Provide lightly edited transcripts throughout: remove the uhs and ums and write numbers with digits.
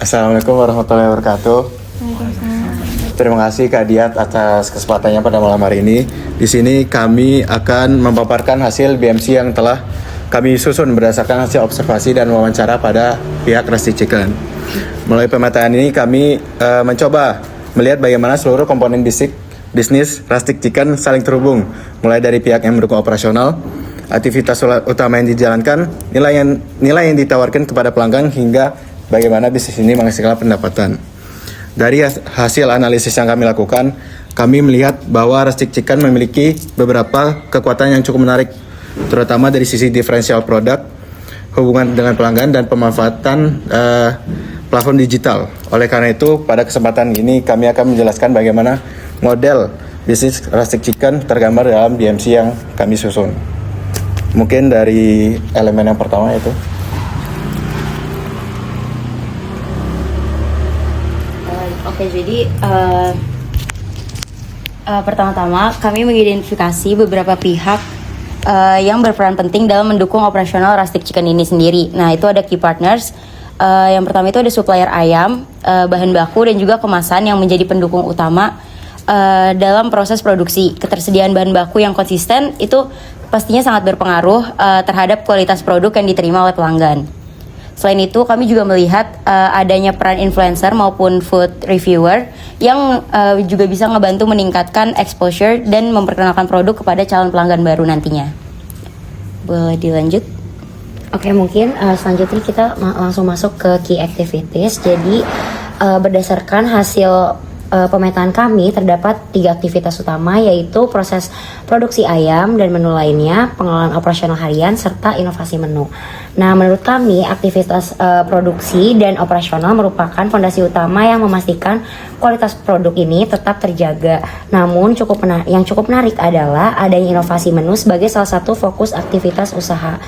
Assalamualaikum warahmatullahi wabarakatuh. Terima kasih Kak Diat atas kesempatannya pada malam hari ini. Di sini kami akan memaparkan hasil BMC yang telah kami susun berdasarkan hasil observasi dan wawancara pada pihak Rustic Chicken. Melalui pemetaan ini kami mencoba melihat bagaimana seluruh komponen bisnis Rustic Chicken saling terhubung, mulai dari pihak yang mendukung operasional, aktivitas utama yang dijalankan, nilai yang ditawarkan kepada pelanggan, hingga bagaimana bisnis ini menghasilkan pendapatan. Dari hasil analisis yang kami lakukan, kami melihat bahwa Rustic Chicken memiliki beberapa kekuatan yang cukup menarik, terutama dari sisi diferensial produk, hubungan dengan pelanggan, dan pemanfaatan platform digital. Oleh karena itu, pada kesempatan ini kami akan menjelaskan bagaimana model bisnis Rustic Chicken tergambar dalam BMC yang kami susun. Mungkin dari elemen yang pertama itu. Oke, jadi pertama-tama kami mengidentifikasi beberapa pihak yang berperan penting dalam mendukung operasional Rustic Chicken ini sendiri. Nah, itu ada key partners. Yang pertama itu ada supplier ayam, bahan baku, dan juga kemasan yang menjadi pendukung utama dalam proses produksi. Ketersediaan bahan baku yang konsisten itu pastinya sangat berpengaruh terhadap kualitas produk yang diterima oleh pelanggan. Selain itu, kami juga melihat adanya peran influencer maupun food reviewer yang juga bisa ngebantu meningkatkan exposure dan memperkenalkan produk kepada calon pelanggan baru nantinya. Boleh dilanjut? Oke, mungkin selanjutnya kita langsung masuk ke key activities. Jadi berdasarkan hasil pemetaan kami, terdapat 3 aktivitas utama, yaitu proses produksi ayam dan menu lainnya, pengelolaan operasional harian, serta inovasi menu. Nah, menurut kami aktivitas produksi dan operasional merupakan fondasi utama yang memastikan kualitas produk ini tetap terjaga. Namun yang cukup menarik adalah adanya inovasi menu sebagai salah satu fokus aktivitas usaha.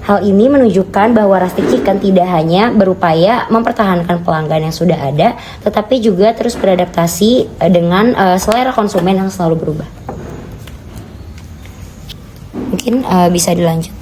Hal ini menunjukkan bahwa Rustic Chicken tidak hanya berupaya mempertahankan pelanggan yang sudah ada, tetapi juga terus beradaptasi dengan selera konsumen yang selalu berubah. Mungkin bisa dilanjut.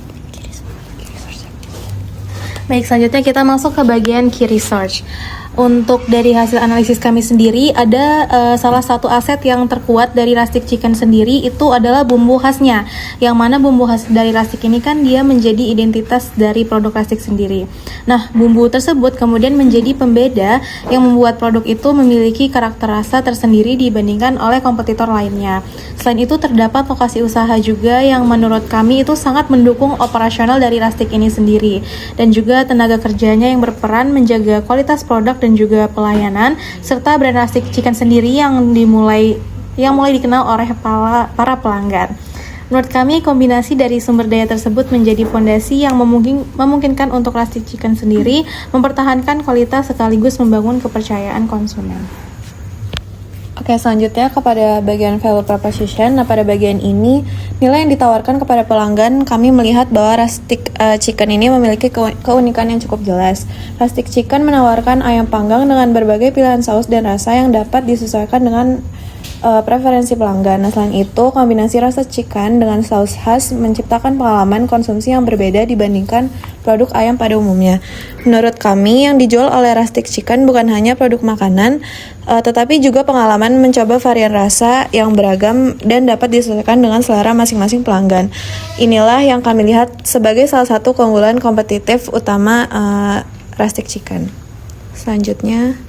Baik, selanjutnya kita masuk ke bagian key research. Untuk dari hasil analisis kami sendiri, ada salah satu aset yang terkuat dari Rustic Chicken sendiri itu adalah bumbu khasnya. Yang mana bumbu khas dari Rustic ini kan dia menjadi identitas dari produk Rustic sendiri. Nah, bumbu tersebut kemudian menjadi pembeda yang membuat produk itu memiliki karakter rasa tersendiri dibandingkan oleh kompetitor lainnya. Selain itu, terdapat lokasi usaha juga yang menurut kami itu sangat mendukung operasional dari Rustic ini sendiri. Dan juga tenaga kerjanya yang berperan menjaga kualitas produk dan juga pelayanan, serta brand Rustic Chicken sendiri yang mulai dikenal oleh para pelanggan. Menurut kami, kombinasi dari sumber daya tersebut menjadi fondasi yang memungkinkan untuk Rustic Chicken sendiri mempertahankan kualitas sekaligus membangun kepercayaan konsumen. Oke, selanjutnya kepada bagian value proposition. Nah, pada bagian ini, nilai yang ditawarkan kepada pelanggan, kami melihat bahwa Rustic Chicken ini memiliki keunikan yang cukup jelas. Rustic Chicken menawarkan ayam panggang dengan berbagai pilihan saus dan rasa yang dapat disesuaikan dengan preferensi pelanggan. Nah, selain itu, kombinasi rasa chicken dengan saus khas menciptakan pengalaman konsumsi yang berbeda dibandingkan produk ayam pada umumnya. Menurut kami, yang dijual oleh Rustic Chicken bukan hanya produk makanan, tetapi juga pengalaman mencoba varian rasa yang beragam dan dapat disesuaikan dengan selera masing-masing pelanggan. Inilah yang kami lihat sebagai salah satu keunggulan kompetitif utama Rustic Chicken. Selanjutnya,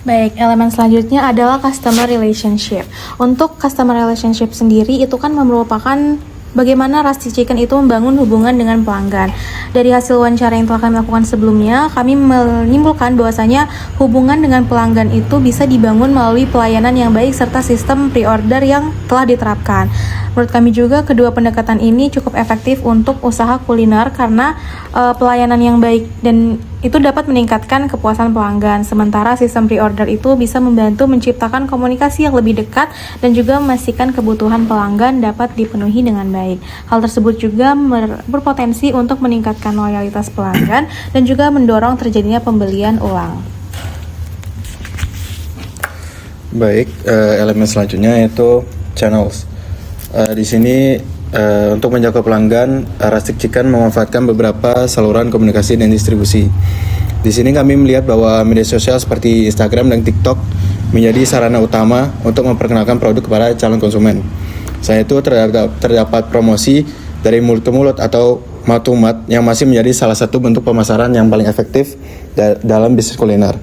baik, elemen selanjutnya adalah customer relationship. Untuk customer relationship sendiri itu kan merupakan bagaimana Rustic Chicken itu membangun hubungan dengan pelanggan. Dari hasil wawancara yang telah kami lakukan sebelumnya, kami menyimpulkan bahwasanya hubungan dengan pelanggan itu bisa dibangun melalui pelayanan yang baik serta sistem pre-order yang telah diterapkan. Menurut kami juga kedua pendekatan ini cukup efektif untuk usaha kuliner karena pelayanan yang baik dan itu dapat meningkatkan kepuasan pelanggan. Sementara sistem pre-order itu bisa membantu menciptakan komunikasi yang lebih dekat dan juga memastikan kebutuhan pelanggan dapat dipenuhi dengan baik. Hal tersebut juga berpotensi untuk meningkatkan loyalitas pelanggan dan juga mendorong terjadinya pembelian ulang. Baik, elemen selanjutnya yaitu channels. Di sini untuk menjangkau pelanggan, Rustic Chicken memanfaatkan beberapa saluran komunikasi dan distribusi. Di sini kami melihat bahwa media sosial seperti Instagram dan TikTok menjadi sarana utama untuk memperkenalkan produk kepada calon konsumen. Selain itu terdapat promosi dari mulut ke mulut atau mouth to mouth yang masih menjadi salah satu bentuk pemasaran yang paling efektif dalam bisnis kuliner.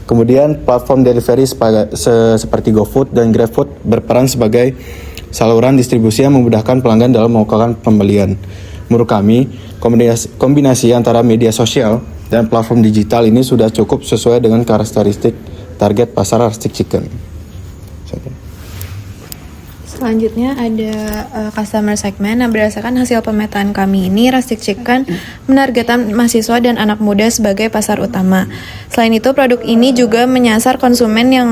Kemudian platform delivery seperti GoFood dan GrabFood berperan sebagai saluran distribusi yang memudahkan pelanggan dalam melakukan pembelian. Menurut kami, kombinasi antara media sosial dan platform digital ini sudah cukup sesuai dengan karakteristik target pasar Rustic Chicken. Selanjutnya ada customer segment. Nah, berdasarkan hasil pemetaan kami ini, Rustic Chicken menargetkan mahasiswa dan anak muda sebagai pasar utama. Selain itu, produk ini juga menyasar konsumen yang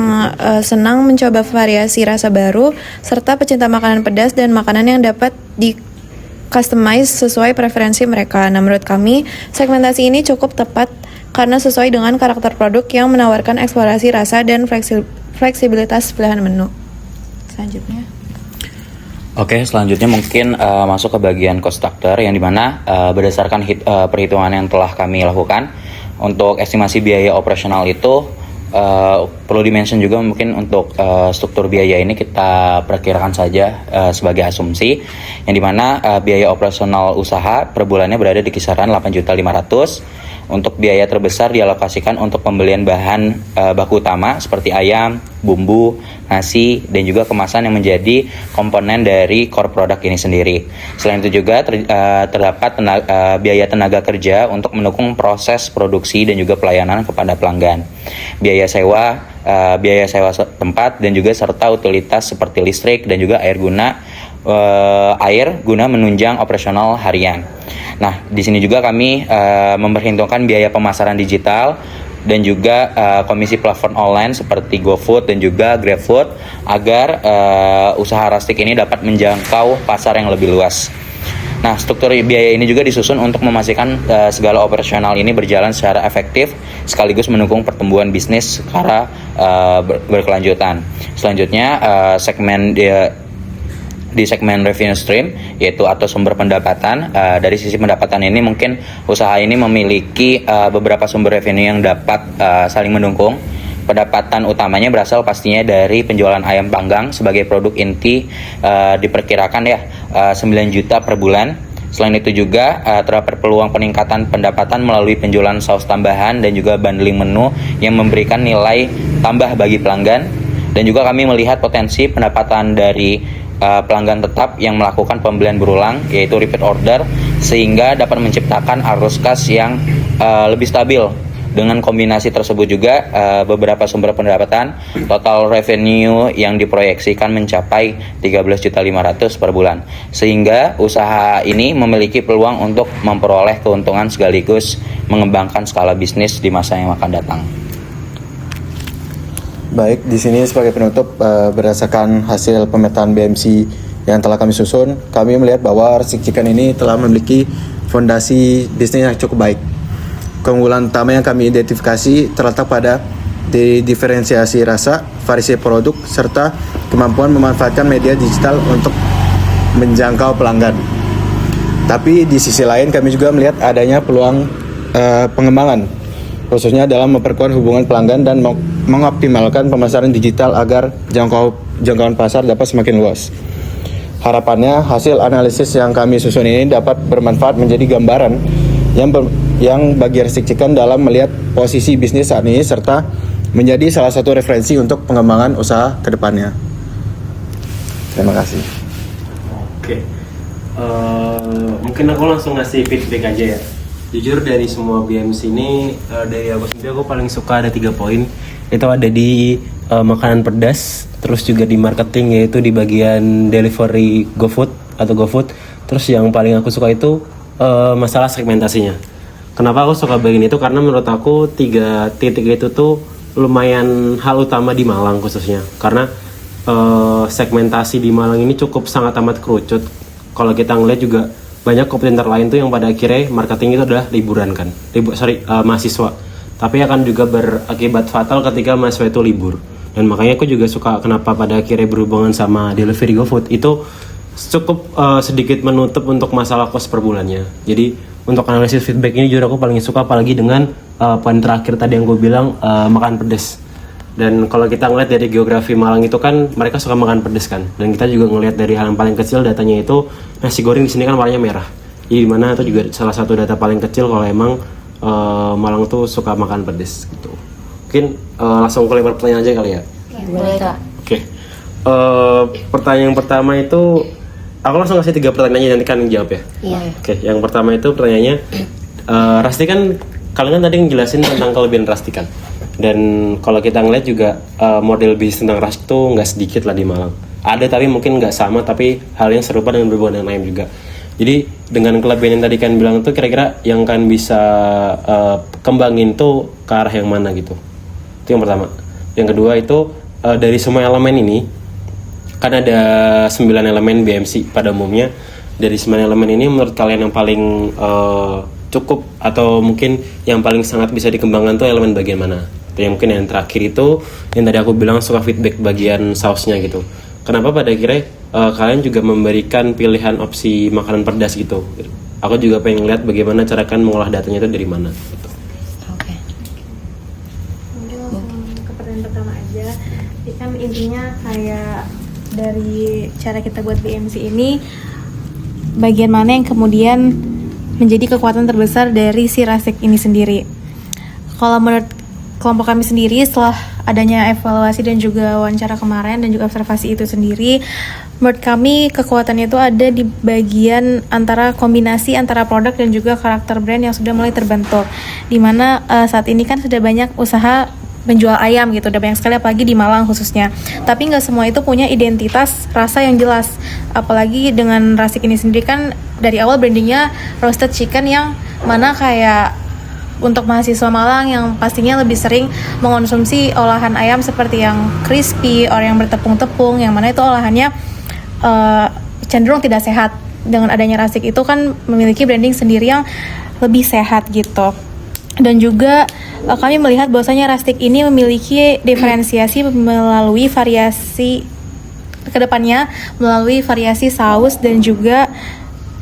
senang mencoba variasi rasa baru, serta pecinta makanan pedas dan makanan yang dapat di-customize sesuai preferensi mereka. Nah, menurut kami, segmentasi ini cukup tepat karena sesuai dengan karakter produk yang menawarkan eksplorasi rasa dan fleksibilitas pilihan menu. Selanjutnya. Oke, selanjutnya mungkin masuk ke bagian cost structure yang dimana berdasarkan perhitungan yang telah kami lakukan untuk estimasi biaya operasional itu perlu dimention juga mungkin untuk struktur biaya ini kita perkirakan saja sebagai asumsi yang dimana biaya operasional usaha per bulannya berada di kisaran 8.500.000. Untuk biaya terbesar dialokasikan untuk pembelian bahan baku utama seperti ayam, bumbu, nasi, dan juga kemasan yang menjadi komponen dari core product ini sendiri. Selain itu juga terdapat biaya tenaga kerja untuk mendukung proses produksi dan juga pelayanan kepada pelanggan. Biaya sewa tempat dan juga serta utilitas seperti listrik dan juga air guna menunjang operasional harian. Nah, di sini juga kami memperhitungkan biaya pemasaran digital dan juga komisi platform online seperti GoFood dan juga GrabFood agar usaha Rustic ini dapat menjangkau pasar yang lebih luas. Nah, struktur biaya ini juga disusun untuk memastikan segala operasional ini berjalan secara efektif sekaligus mendukung pertumbuhan bisnis secara berkelanjutan. Selanjutnya di segmen revenue stream yaitu atau sumber pendapatan. Dari sisi pendapatan ini mungkin usaha ini memiliki beberapa sumber revenue yang dapat saling mendukung. Pendapatan utamanya berasal pastinya dari penjualan ayam panggang sebagai produk inti, diperkirakan 9 juta per bulan. Selain itu juga terdapat peluang peningkatan pendapatan melalui penjualan saus tambahan dan juga bundling menu yang memberikan nilai tambah bagi pelanggan. Dan juga kami melihat potensi pendapatan dari pelanggan tetap yang melakukan pembelian berulang yaitu repeat order sehingga dapat menciptakan arus kas yang lebih stabil. Dengan kombinasi tersebut juga beberapa sumber pendapatan total revenue yang diproyeksikan mencapai 13.500.000 per bulan sehingga usaha ini memiliki peluang untuk memperoleh keuntungan sekaligus mengembangkan skala bisnis di masa yang akan datang. Baik, di sini sebagai penutup berdasarkan hasil pemetaan BMC yang telah kami susun, kami melihat bahwa Rustic Chicken ini telah memiliki fondasi bisnis yang cukup baik. Keunggulan utama yang kami identifikasi terletak pada diferensiasi rasa, variasi produk, serta kemampuan memanfaatkan media digital untuk menjangkau pelanggan. Tapi di sisi lain kami juga melihat adanya peluang pengembangan khususnya dalam memperkuat hubungan pelanggan dan mengoptimalkan pemasaran digital agar jangkauan pasar dapat semakin luas. Harapannya hasil analisis yang kami susun ini dapat bermanfaat menjadi gambaran yang bagi Rustic Chicken dalam melihat posisi bisnis saat ini serta menjadi salah satu referensi untuk pengembangan usaha ke depannya. Terima kasih. Oke, mungkin aku langsung ngasih feedback aja ya. Jujur dari semua BMC ini, dari aku sendiri aku paling suka ada 3 poin. Itu ada di makanan pedas, terus juga di marketing yaitu di bagian delivery GoFood atau GoFood. Terus yang paling aku suka itu masalah segmentasinya. Kenapa aku suka bagian itu? Karena menurut aku 3 titik itu tuh lumayan hal utama di Malang khususnya. Karena segmentasi di Malang ini cukup sangat amat kerucut. Kalau kita ngeliat juga banyak kompetitor lain tuh yang pada akhirnya marketing itu adalah liburan kan, mahasiswa. Tapi akan juga berakibat fatal ketika mahasiswa itu libur. Dan makanya aku juga suka kenapa pada akhirnya berhubungan sama delivery GoFood itu cukup sedikit menutup untuk masalah kos per bulannya. Jadi untuk analisis feedback ini jujur aku paling suka, apalagi dengan poin terakhir tadi yang gue bilang, makan pedes. Dan kalau kita ngeliat dari geografi Malang itu kan mereka suka makan pedes kan, dan kita juga ngeliat dari hal yang paling kecil datanya itu nasi goreng di sini kan warnanya merah. Jadi dimana itu juga salah satu data paling kecil kalau emang Malang tuh suka makan pedes gitu. Mungkin langsung ke lempar pertanyaan aja kali ya. Boleh Kak. Oke. Pertanyaan yang pertama itu aku langsung kasih 3 pertanyaan aja, nanti kan yang jawab ya. Iya. Oke, yang pertama itu pertanyaannya, Rasti kan kalian kan tadi ngejelasin tentang kelebihan Rasti kan. Dan kalau kita ngeliat juga model bisnis tentang Rasti tuh nggak sedikit lah di Malang. Ada tapi mungkin nggak sama, tapi hal yang serupa dengan berhubungan dengan ayam juga. Jadi dengan kelebihan yang tadi kan bilang tuh kira-kira yang kan bisa kembangin tuh ke arah yang mana gitu. Itu yang pertama. Yang kedua itu dari semua elemen ini kan ada 9 elemen BMC pada umumnya. Dari 9 elemen ini menurut kalian yang paling cukup atau mungkin yang paling sangat bisa dikembangkan tuh elemen bagian mana? Yang mungkin yang terakhir itu yang tadi aku bilang suka feedback bagian sausnya gitu. Kenapa pada akhirnya kalian juga memberikan pilihan opsi makanan pedas gitu? Aku juga pengen lihat bagaimana cara kalian mengolah datanya itu dari mana gitu. Oke. Mungkin langsung ke pertanyaan pertama aja. Jadi kan intinya kayak dari cara kita buat BMC ini, bagian mana yang kemudian menjadi kekuatan terbesar dari si Rastik ini sendiri. Kalau menurut kelompok kami sendiri, setelah adanya evaluasi dan juga wawancara kemarin dan juga observasi itu sendiri, menurut kami kekuatannya itu ada di bagian antara kombinasi antara produk dan juga karakter brand yang sudah mulai terbentuk. Dimana saat ini kan sudah banyak usaha menjual ayam gitu, udah banyak sekali apalagi di Malang khususnya. Tapi nggak semua itu punya identitas rasa yang jelas. Apalagi dengan Rastik ini sendiri kan dari awal brandingnya roasted chicken, yang mana kayak untuk mahasiswa Malang yang pastinya lebih sering mengonsumsi olahan ayam seperti yang crispy, orang yang bertepung-tepung, yang mana itu olahannya cenderung tidak sehat. Dengan adanya Rastik itu kan memiliki branding sendiri yang lebih sehat gitu. Dan juga kami melihat bahwasanya Rastik ini memiliki diferensiasi melalui variasi kedepannya, melalui variasi saus dan juga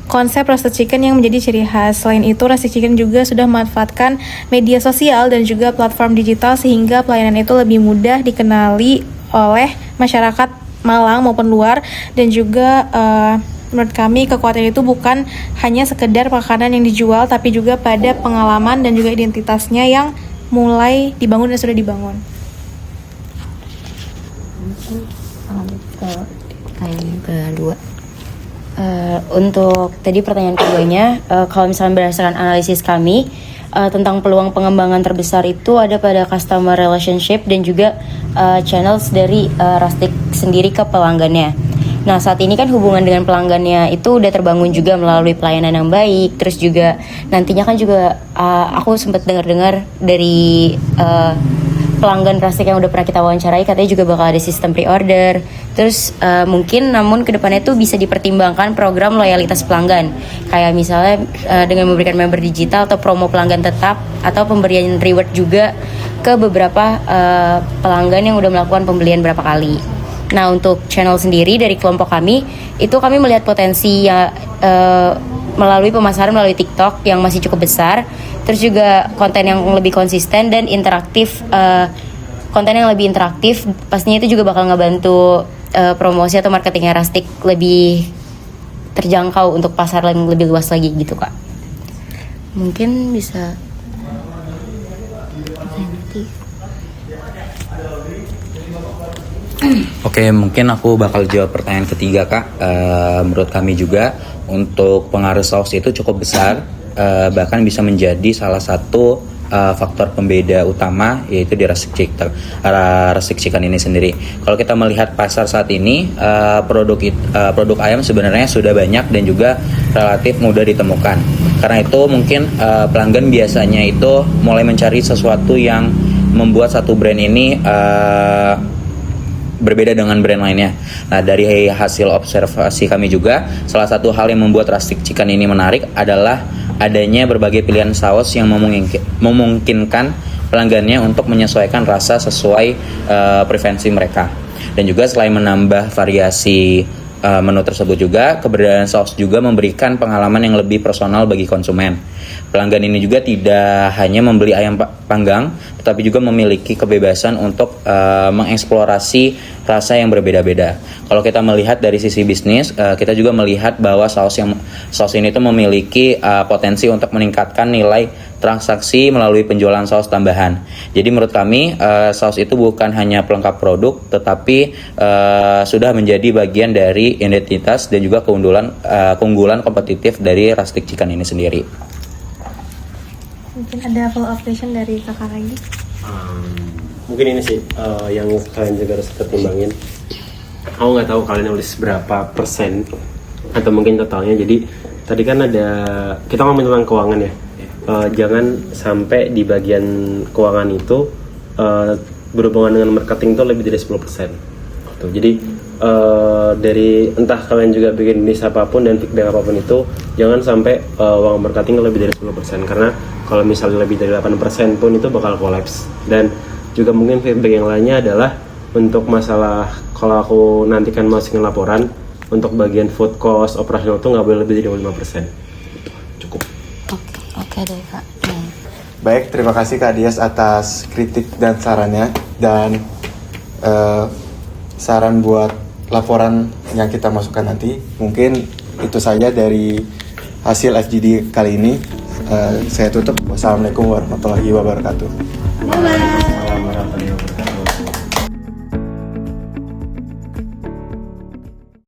konsep roasted chicken yang menjadi ciri khas. Selain itu, Rastik Chicken juga sudah memanfaatkan media sosial dan juga platform digital sehingga pelayanan itu lebih mudah dikenali oleh masyarakat Malang maupun luar. Dan juga menurut kami kekuatan itu bukan hanya sekedar makanan yang dijual, tapi juga pada pengalaman dan juga identitasnya yang mulai dibangun dan sudah dibangun. Mungkin ke pertanyaan kedua. Untuk tadi pertanyaan keduanya, kalau misalnya berdasarkan analisis kami tentang peluang pengembangan terbesar itu ada pada customer relationship dan juga channels dari Rastik sendiri ke pelanggannya. Nah, saat ini kan hubungan dengan pelanggannya itu udah terbangun juga melalui pelayanan yang baik. Terus juga nantinya kan juga aku sempat dengar-dengar dari pelanggan Rastik yang udah pernah kita wawancarai, katanya juga bakal ada sistem pre-order. Terus mungkin namun kedepannya tuh bisa dipertimbangkan program loyalitas pelanggan, kayak misalnya dengan memberikan member digital atau promo pelanggan tetap, atau pemberian reward juga ke beberapa pelanggan yang udah melakukan pembelian berapa kali. Nah, untuk channel sendiri dari kelompok kami, itu kami melihat potensi ya melalui pemasaran melalui TikTok yang masih cukup besar. Terus juga konten yang lebih konsisten dan interaktif, konten yang lebih interaktif pastinya itu juga bakal ngebantu promosi atau marketingnya Rastik lebih terjangkau untuk pasar yang lebih luas lagi gitu Kak. Mungkin bisa Oke, mungkin aku bakal jawab pertanyaan ketiga Kak. Menurut kami juga untuk pengaruh saus itu cukup besar, bahkan bisa menjadi salah satu faktor pembeda utama, yaitu di Rastik Chicken ini sendiri. Kalau kita melihat pasar saat ini, produk ayam sebenarnya sudah banyak dan juga relatif mudah ditemukan. Karena itu mungkin pelanggan biasanya itu mulai mencari sesuatu yang membuat satu brand ini berbeda dengan brand lainnya. Nah, dari hasil observasi kami juga, salah satu hal yang membuat Rastik Chicken ini menarik adalah adanya berbagai pilihan saus yang memungkinkan pelanggannya untuk menyesuaikan rasa sesuai preferensi mereka. Dan juga selain menambah variasi menu tersebut juga, keberadaan saus juga memberikan pengalaman yang lebih personal bagi konsumen. Pelanggan ini juga tidak hanya membeli ayam panggang, tetapi juga memiliki kebebasan untuk mengeksplorasi rasa yang berbeda-beda. Kalau kita melihat dari sisi bisnis, kita juga melihat bahwa saus ini tuh memiliki potensi untuk meningkatkan nilai transaksi melalui penjualan saus tambahan. Jadi menurut kami saus itu bukan hanya pelengkap produk, tetapi sudah menjadi bagian dari identitas dan juga keunggulan kompetitif dari Rustic Chicken ini sendiri. Mungkin ada follow up question dari kakak lagi. Mungkin ini sih yang kalian juga harus pertimbangin. Aku nggak tahu kalian nulis berapa persen atau mungkin totalnya. Jadi tadi kan ada, kita ngomongin tentang keuangan ya. Jangan sampai di bagian keuangan itu berhubungan dengan marketing itu lebih dari 10%. Tuh, jadi dari entah kalian juga bikin bisnis apapun dan feedback apapun itu, jangan sampai uang marketing lebih dari 10%, karena kalau misalnya lebih dari 8% pun itu bakal collapse. Dan juga mungkin feedback yang lainnya adalah untuk masalah kalau aku nantikan masukin laporan untuk bagian food cost operasional itu nggak boleh lebih dari 5%. Cukup. Oke deh Kak. Baik, terima kasih Kak Dias atas kritik dan sarannya, dan saran buat laporan yang kita masukkan nanti. Mungkin itu saja dari hasil FGD kali ini. Saya tutup. Wassalamualaikum warahmatullahi wabarakatuh. Bye.